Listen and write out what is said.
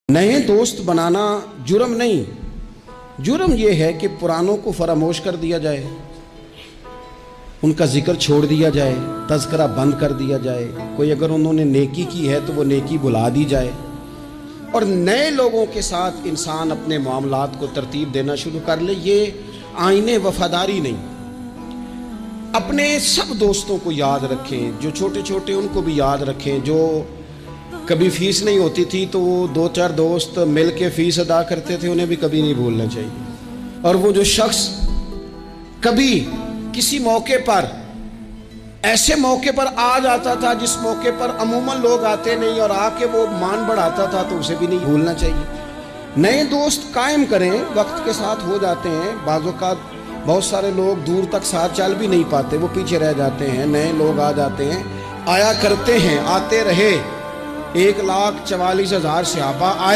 नए दोस्त बनाना जुर्म नहीं, जुर्म यह है कि पुरानों को फरामोश कर दिया जाए, उनका जिक्र छोड़ दिया जाए, तज़किरा बंद कर दिया जाए। कोई अगर उन्होंने नेकी की है तो वो नेकी भुला दी जाए और नए लोगों के साथ इंसान अपने मामलात को तरतीब देना शुरू कर ले। ये आईने वफादारी नहीं। अपने सब दोस्तों को याद रखें, जो छोटे छोटे उनको भी याद रखें। जो कभी फीस नहीं होती थी तो वो दो चार दोस्त मिल के फीस अदा करते थे, उन्हें भी कभी नहीं भूलना चाहिए। और वो जो शख्स कभी किसी मौके पर ऐसे मौके पर आ जाता था जिस मौके पर अमूमन लोग आते नहीं और आके वो मान बढ़ाता था, तो उसे भी नहीं भूलना चाहिए। नए दोस्त कायम करें, वक्त के साथ हो जाते हैं। बाज़ औक़ात बहुत सारे लोग दूर तक साथ चल भी नहीं पाते, वो पीछे रह जाते हैं। नए लोग आ जाते हैं, आया करते हैं, आते रहे। 1,44,000 सहाबा आए।